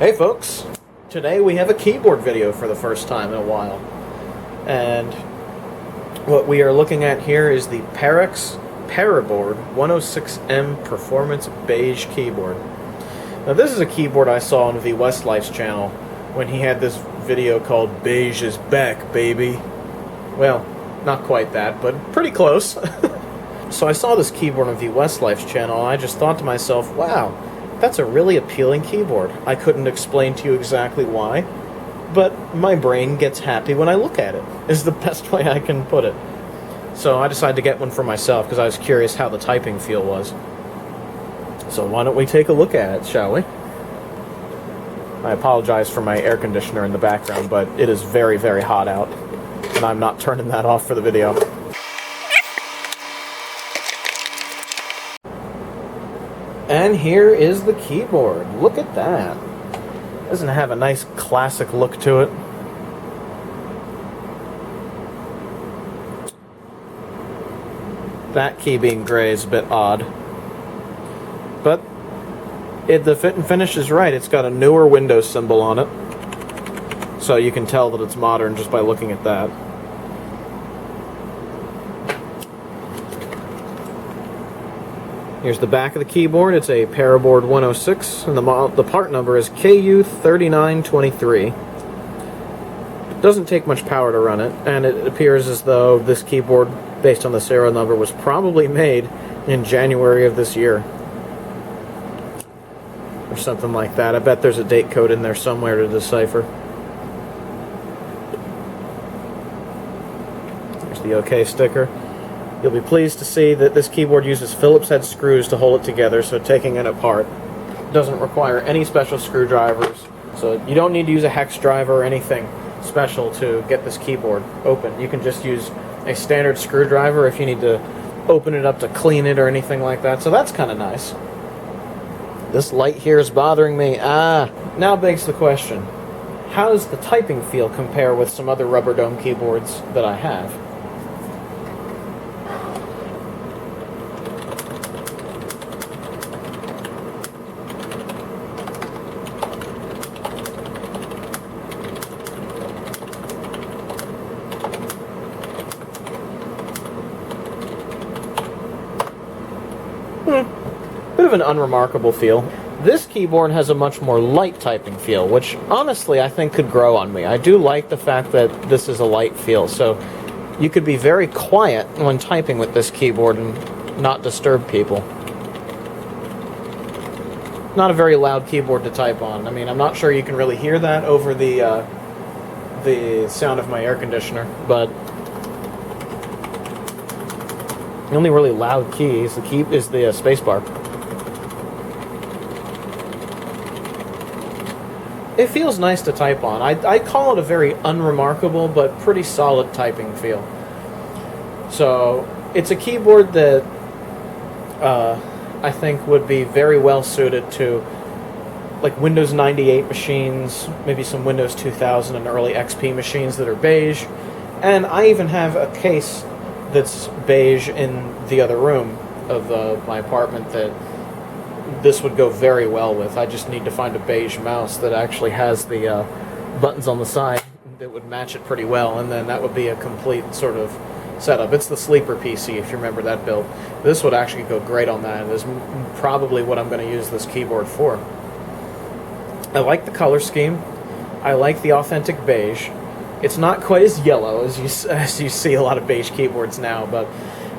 Hey folks, today we have a keyboard video for the first time in a while, and what we are looking at here is the Perixx Periboard-106M Performance Beige keyboard. Now this is a keyboard I saw on V Westlife's channel when he had this video called Beige is Back, Baby. Well, not quite that, but pretty close. So I saw this keyboard on V Westlife's channel and I just thought to myself, wow, that's a really appealing keyboard. I couldn't explain to you exactly why, but my brain gets happy when I look at it, is the best way I can put it. So I decided to get one for myself because I was curious how the typing feel was. So why don't we take a look at it, shall we? I apologize for my air conditioner in the background, but it is very, very hot out, and I'm not turning that off for the video. And here is the keyboard. Look at that. Doesn't it have a nice classic look to it? That key being gray is a bit odd. But the fit and finish is right. It's got a newer Windows symbol on it. So you can tell that it's modern just by looking at that. Here's the back of the keyboard. It's a Periboard-106, and the part number is KU3923. It doesn't take much power to run it, and it appears as though this keyboard, based on the serial number, was probably made in January of this year. Or something like that. I bet there's a date code in there somewhere to decipher. There's the OK sticker. You'll be pleased to see that this keyboard uses Phillips head screws to hold it together, so taking it apart doesn't require any special screwdrivers. So you don't need to use a hex driver or anything special to get this keyboard open. You can just use a standard screwdriver if you need to open it up to clean it or anything like that. So that's kind of nice. This light here is bothering me. Now begs the question, how does the typing feel compare with some other rubber dome keyboards that I have? Bit of an unremarkable feel. This keyboard has a much more light typing feel, which honestly I think could grow on me. I do like the fact that this is a light feel, so you could be very quiet when typing with this keyboard and not disturb people. Not a very loud keyboard to type on. I mean, I'm not sure you can really hear that over the sound of my air conditioner, but the only really loud key is the spacebar. It feels nice to type on. I call it a very unremarkable but pretty solid typing feel. So it's a keyboard that I think would be very well suited to like Windows 98 machines, maybe some Windows 2000 and early XP machines that are beige. And I even have a case that's beige in the other room of my apartment that this would go very well with. I just need to find a beige mouse that actually has the buttons on the side that would match it pretty well, and then that would be a complete sort of setup. It's the sleeper PC, if you remember that build. This would actually go great on that, and is probably what I'm going to use this keyboard for. I like the color scheme. I like the authentic beige. It's not quite as yellow as you see a lot of beige keyboards now, but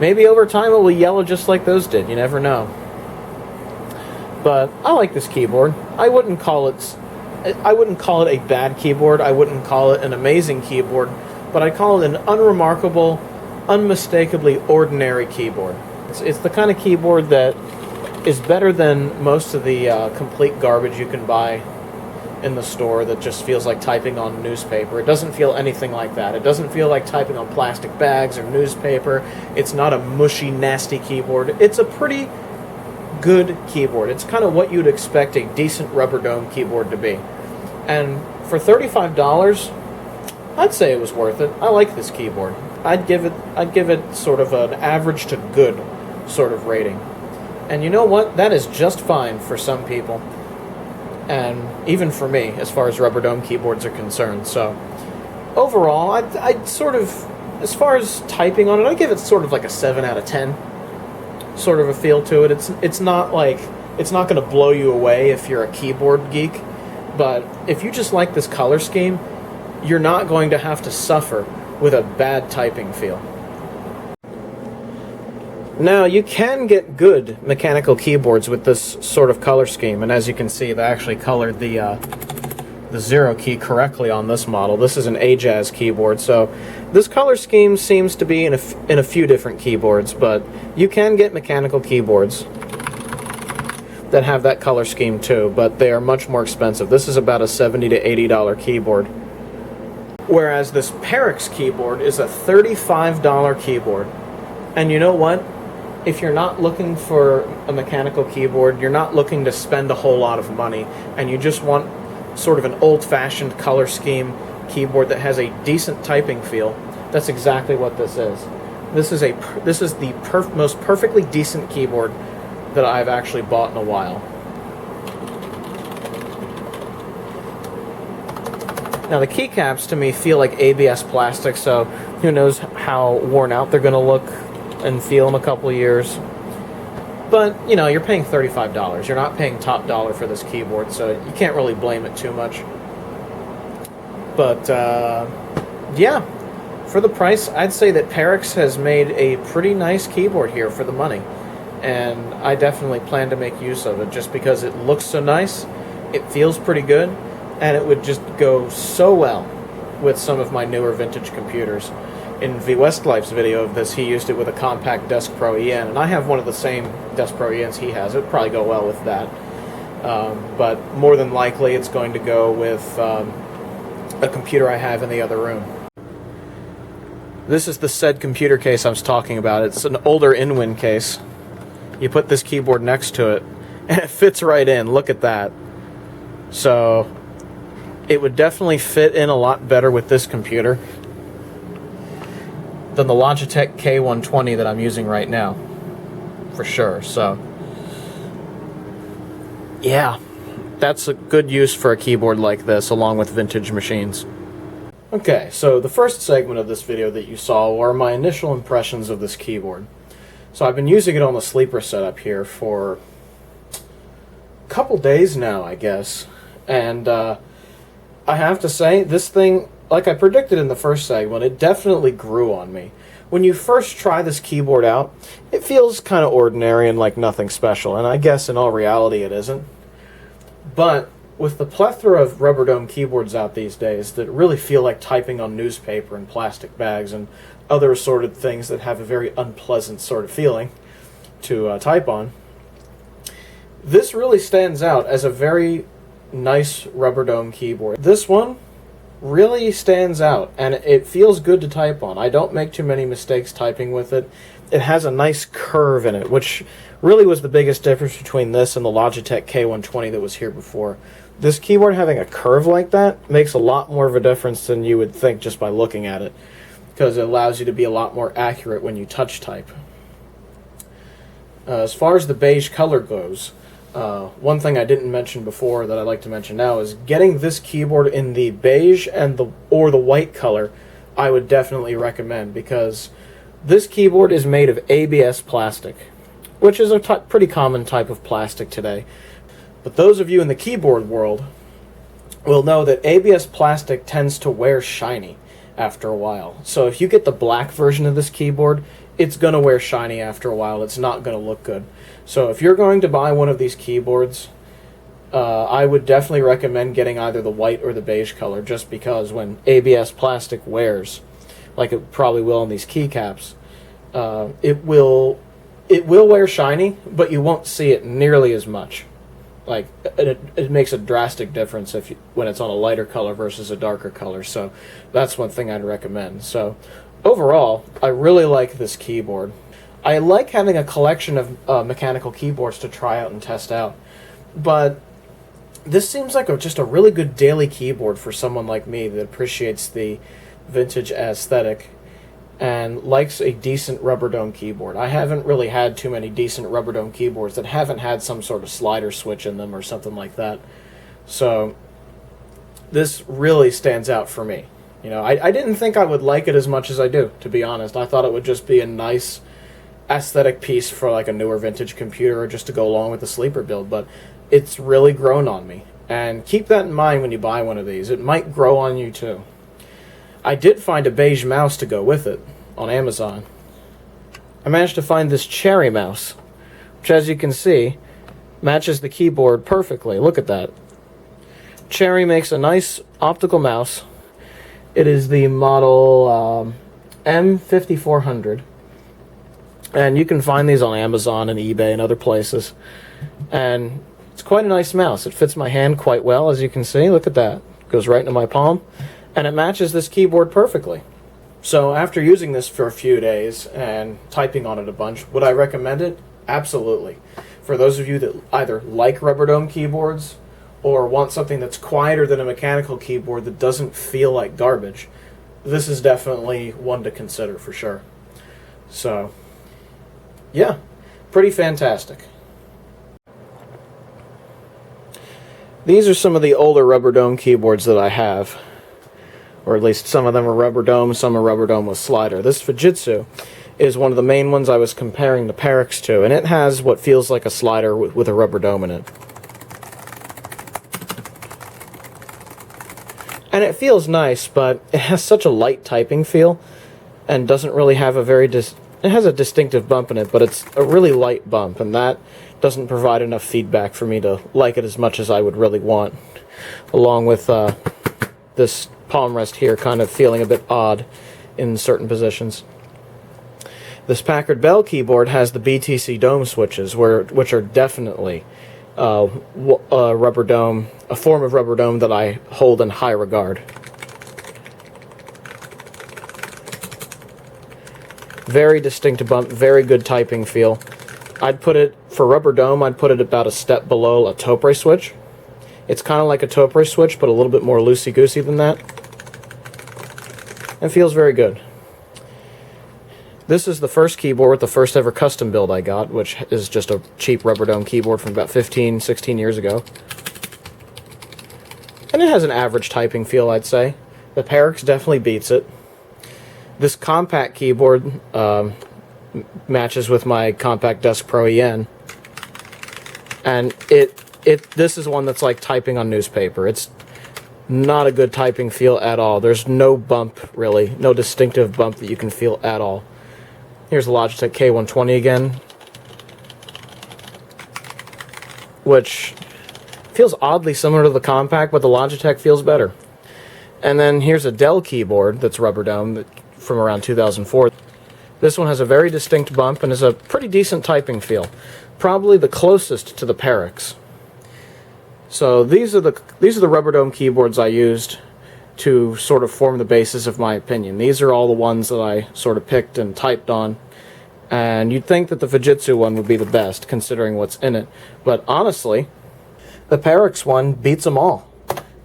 maybe over time it will yellow just like those did. You never know. But I like this keyboard. I wouldn't call it a bad keyboard. I wouldn't call it an amazing keyboard, but I call it an unremarkable, unmistakably ordinary keyboard. It's the kind of keyboard that is better than most of the complete garbage you can buy in the store that just feels like typing on newspaper. It doesn't feel anything like that. It doesn't feel like typing on plastic bags or newspaper. It's not a mushy, nasty keyboard. It's a pretty good keyboard. It's kind of what you'd expect a decent rubber dome keyboard to be. And for $35, I'd say it was worth it. I like this keyboard. I'd give it sort of an average to good sort of rating. And you know what? That is just fine for some people. and even for me, as far as rubber dome keyboards are concerned. So overall, I'd sort of, as far as typing on it, I give it sort of like a 7 out of 10 sort of a feel to it. It's not like, it's not going to blow you away if you're a keyboard geek, but if you just like this color scheme, you're not going to have to suffer with a bad typing feel. Now, you can get good mechanical keyboards with this sort of color scheme, and as you can see, they actually colored the zero key correctly on this model. This is an Ajaz keyboard, so this color scheme seems to be in a few different keyboards, but you can get mechanical keyboards that have that color scheme too, but they are much more expensive. This is about a $70 to $80 keyboard, whereas this Perixx keyboard is a $35 keyboard. And you know what? If you're not looking for a mechanical keyboard, you're not looking to spend a whole lot of money, and you just want sort of an old-fashioned color scheme keyboard that has a decent typing feel, that's exactly what this is. This is the most perfectly decent keyboard that I've actually bought in a while. Now, the keycaps to me feel like ABS plastic, so who knows how worn out they're going to look and feel in a couple of years. But, you know, you're paying $35. You're not paying top dollar for this keyboard, so you can't really blame it too much. But, yeah, for the price, I'd say that Perixx has made a pretty nice keyboard here for the money. And I definitely plan to make use of it just because it looks so nice, it feels pretty good, and it would just go so well with some of my newer vintage computers. In V. Westlife's video of this, he used it with a compact Desk Pro EN, and I have one of the same Desk Pro ENs he has. It would probably go well with that. But more than likely, it's going to go with a computer I have in the other room. This is the said computer case I was talking about. It's an older Inwin case. You put this keyboard next to it, and it fits right in. Look at that. So it would definitely fit in a lot better with this computer than the Logitech K120 that I'm using right now, for sure. So yeah, that's a good use for a keyboard like this, along with vintage machines. Okay, so the first segment of this video that you saw were my initial impressions of this keyboard. So I've been using it on the sleeper setup here for a couple days now, I guess, and I have to say, this thing, like I predicted in the first segment, it definitely grew on me. When you first try this keyboard out, it feels kind of ordinary and like nothing special, and I guess in all reality it isn't. But with the plethora of rubber dome keyboards out these days that really feel like typing on newspaper and plastic bags and other assorted things that have a very unpleasant sort of feeling to type on, this really stands out as a very nice rubber dome keyboard. This one really stands out, and it feels good to type on. I don't make too many mistakes typing with it. It has a nice curve in it, which really was the biggest difference between this and the Logitech K120 that was here before. This keyboard having a curve like that makes a lot more of a difference than you would think just by looking at it, because it allows you to be a lot more accurate when you touch type. As far as the beige color goes, one thing I didn't mention before that I'd like to mention now is getting this keyboard in the beige and the white color. I would definitely recommend, because this keyboard is made of ABS plastic, which is a pretty common type of plastic today. But those of you in the keyboard world will know that ABS plastic tends to wear shiny after a while. So if you get the black version of this keyboard, it's going to wear shiny after a while. It's not going to look good. So if you're going to buy one of these keyboards, I would definitely recommend getting either the white or the beige color, just because when ABS plastic wears, like it probably will on these keycaps, it will wear shiny, but you won't see it nearly as much. Like it makes a drastic difference when it's on a lighter color versus a darker color. So that's one thing I'd recommend. So overall, I really like this keyboard. I like having a collection of mechanical keyboards to try out and test out, but this seems like just a really good daily keyboard for someone like me that appreciates the vintage aesthetic and likes a decent rubber dome keyboard. I haven't really had too many decent rubber dome keyboards that haven't had some sort of slider switch in them or something like that. So this really stands out for me. You know, I didn't think I would like it as much as I do, to be honest. I thought it would just be a nice aesthetic piece for like a newer vintage computer or just to go along with the sleeper build, but it's really grown on me. And keep that in mind when you buy one of these. It might grow on you too. I did find a beige mouse to go with it on Amazon. I managed to find this cherry mouse, which, as you can see, matches the keyboard perfectly. Look at that. Cherry makes a nice optical mouse. It is the model M5400. And you can find these on Amazon and eBay and other places. And it's quite a nice mouse. It fits my hand quite well, as you can see. Look at that. It goes right into my palm. And it matches this keyboard perfectly. So after using this for a few days and typing on it a bunch, would I recommend it? Absolutely. For those of you that either like rubber dome keyboards or want something that's quieter than a mechanical keyboard that doesn't feel like garbage, this is definitely one to consider for sure. So, yeah, pretty fantastic. These are some of the older rubber dome keyboards that I have. Or at least some of them are rubber dome, some are rubber dome with slider. This Fujitsu is one of the main ones I was comparing the Perixx to, and it has what feels like a slider with a rubber dome in it. And it feels nice, but it has such a light typing feel and doesn't really have a very it has a distinctive bump in it, but it's a really light bump, and that doesn't provide enough feedback for me to like it as much as I would really want, along with this palm rest here kind of feeling a bit odd in certain positions. This Packard Bell keyboard has the BTC dome switches, which are definitely rubber dome, a form of rubber dome that I hold in high regard. Very distinct bump, very good typing feel. I'd put it, for rubber dome, I'd put it about a step below a Topre switch. It's kind of like a Topre switch, but a little bit more loosey-goosey than that. And feels very good. This is the first keyboard with the first ever custom build I got, which is just a cheap rubber dome keyboard from about 15, 16 years ago. And it has an average typing feel, I'd say. The Perixx definitely beats it. This compact keyboard matches with my Compact Desk Pro EN. And this is one that's like typing on newspaper. It's not a good typing feel at all. There's no bump, really. No distinctive bump that you can feel at all. Here's the Logitech K120 again, which feels oddly similar to the compact, but the Logitech feels better. And then here's a Dell keyboard that's rubber dome from around 2004. This one has a very distinct bump and is a pretty decent typing feel. Probably the closest to the Perixx. So these are the rubber dome keyboards I used to sort of form the basis of my opinion. These are all the ones that I sort of picked and typed on. And you'd think that the Fujitsu one would be the best, considering what's in it. But honestly, the Perixx one beats them all.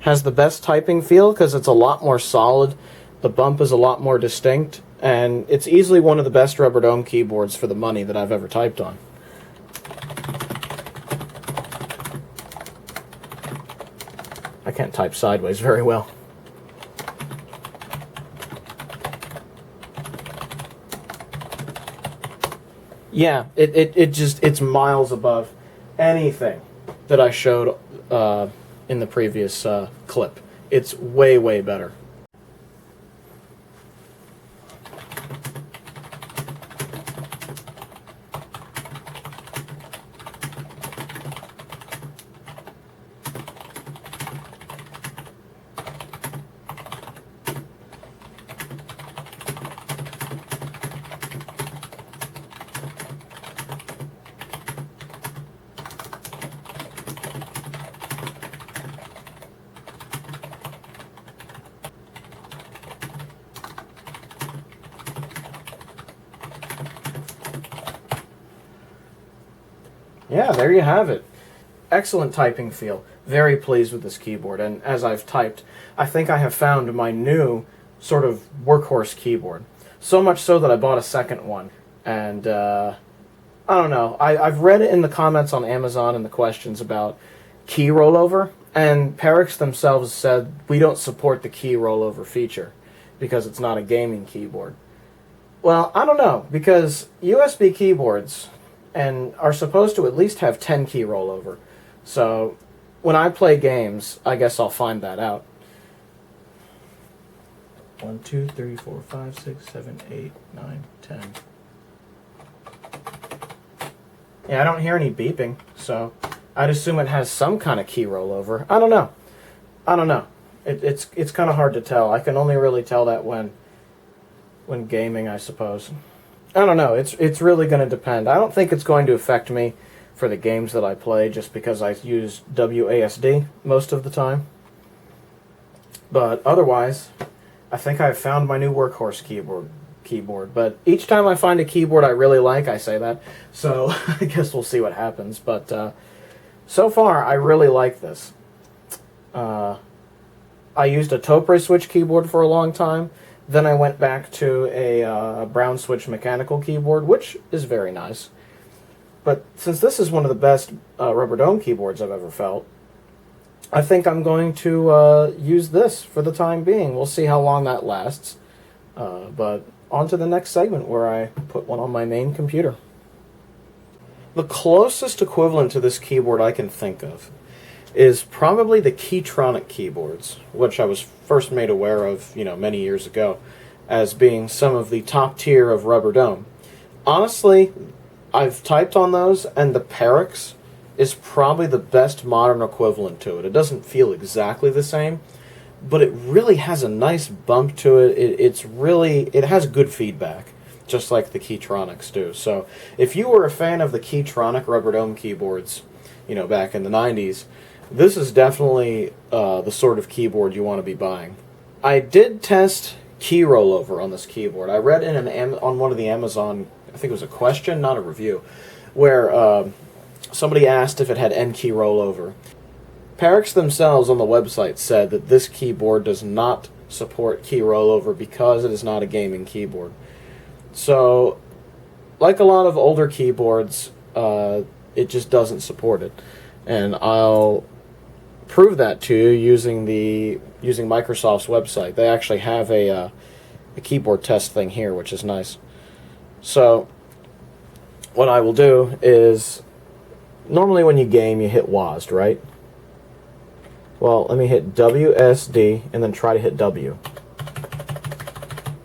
Has the best typing feel because it's a lot more solid, the bump is a lot more distinct, and it's easily one of the best rubber dome keyboards for the money that I've ever typed on. I can't type sideways very well. Yeah, it's miles above anything that I showed in the previous clip. It's way, way better. Yeah, there you have it. Excellent typing feel. Very pleased with this keyboard, and as I've typed, I think I have found my new sort of workhorse keyboard. So much so that I bought a second one, and I don't know. I've read it in the comments on Amazon and the questions about key rollover, And Perixx themselves said, we don't support the key rollover feature because it's not a gaming keyboard. Well, I don't know, because USB keyboards are supposed to at least have 10 key rollover. So when I play games, I guess I'll find that out. 1, 2, 3, 4, 5, 6, 7, 8, 9, 10. Yeah, I don't hear any beeping, so I'd assume it has some kind of key rollover. I don't know. It's kind of hard to tell. I can only really tell that when gaming, I suppose. I don't know. It's really going to depend. I don't think it's going to affect me for the games that I play, just because I use WASD most of the time. But otherwise, I think I've found my new workhorse keyboard. But each time I find a keyboard I really like, I say that. So I guess we'll see what happens. But so far, I really like this. I used a Topre switch keyboard for a long time. Then I went back to a brown switch mechanical keyboard, which is very nice. But since this is one of the best rubber dome keyboards I've ever felt, I think I'm going to use this for the time being. We'll see how long that lasts. But on to the next segment, where I put one on my main computer. The closest equivalent to this keyboard I can think of is probably the Keytronic keyboards, which I was first made aware of, many years ago, as being some of the top tier of rubber dome. Honestly, I've typed on those, and the Perixx is probably the best modern equivalent to it. It doesn't feel exactly the same, but it really has a nice bump to it. It has good feedback, just like the Keytronics do. So if you were a fan of the Keytronic rubber dome keyboards, back in the 90s, this is definitely the sort of keyboard you want to be buying. I did test key rollover on this keyboard. I read on one of the Amazon, I think it was a question, not a review, where somebody asked if it had N key rollover. Perixx themselves on the website said that this keyboard does not support key rollover because it is not a gaming keyboard. So, like a lot of older keyboards, it just doesn't support it. And I'll prove that to you using Microsoft's website. They actually have a keyboard test thing here, which is nice. So what I will do is, normally when you game, you hit WASD, right? Well, let me hit WSD and then try to hit W.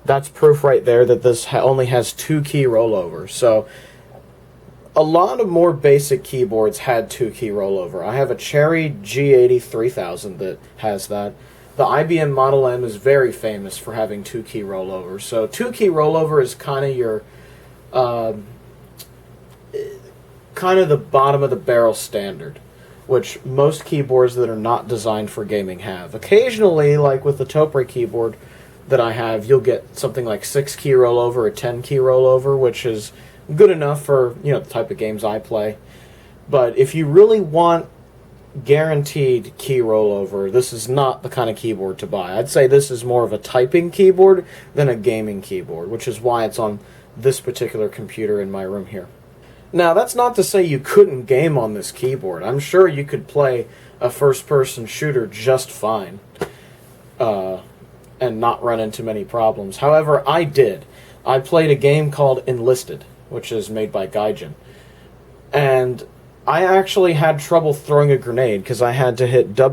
That's proof right there that this only has 2 key rollover. So a lot of more basic keyboards had 2 key rollover. I have a Cherry G80 3000 that has that. The IBM Model M is very famous for having 2 key rollover. So 2 key rollover is kind of your kind of the bottom of the barrel standard, which most keyboards that are not designed for gaming have. Occasionally, like with the Topre keyboard that I have, you'll get something like 6 key rollover or 10 key rollover, which is good enough for the type of games I play. But if you really want guaranteed key rollover, this is not the kind of keyboard to buy. I'd say this is more of a typing keyboard than a gaming keyboard, which is why it's on this particular computer in my room here. Now, that's not to say you couldn't game on this keyboard. I'm sure you could play a first-person shooter just fine and not run into many problems. However, I did. I played a game called Enlisted, which is made by Gaijin. And I actually had trouble throwing a grenade because I had to hit I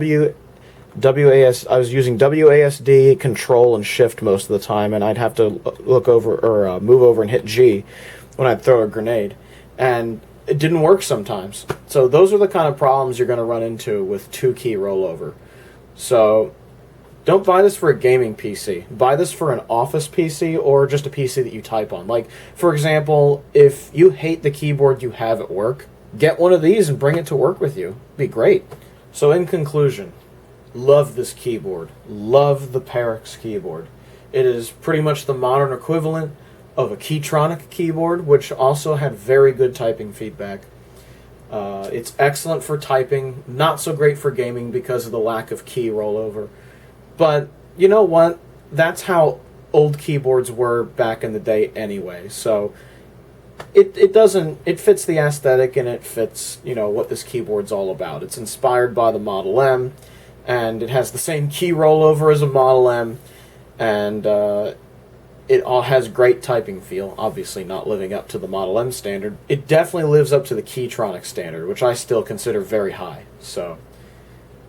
was using WASD, Control, and Shift most of the time, and I'd have to look over or move over and hit G when I'd throw a grenade. And it didn't work sometimes. So those are the kind of problems you're going to run into with 2 key rollover. So don't buy this for a gaming PC. Buy this for an office PC or just a PC that you type on. Like, for example, if you hate the keyboard you have at work, get one of these and bring it to work with you. It'd be great. So in conclusion, love this keyboard. Love the Perixx keyboard. It is pretty much the modern equivalent of a Keytronic keyboard, which also had very good typing feedback. It's excellent for typing, not so great for gaming because of the lack of key rollover. But you know what? That's how old keyboards were back in the day anyway. So it doesn't, it fits the aesthetic, and it fits, you know, what this keyboard's all about. It's inspired by the Model M, and it has the same key rollover as a Model M, and it all has great typing feel, obviously not living up to the Model M standard. It definitely lives up to the Keytronic standard, which I still consider very high. So,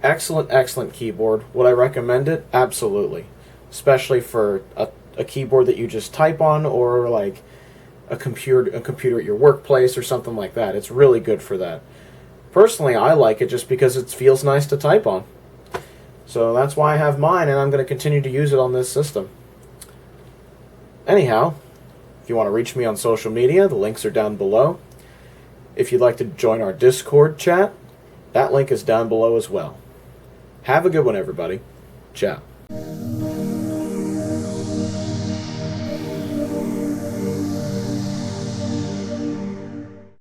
excellent, excellent keyboard. Would I recommend it? Absolutely. Especially for a keyboard that you just type on, or like a computer at your workplace or something like that. It's really good for that. Personally, I like it just because it feels nice to type on. So that's why I have mine, and I'm going to continue to use it on this system. Anyhow, if you want to reach me on social media, the links are down below. If you'd like to join our Discord chat, that link is down below as well. Have a good one, everybody. Ciao.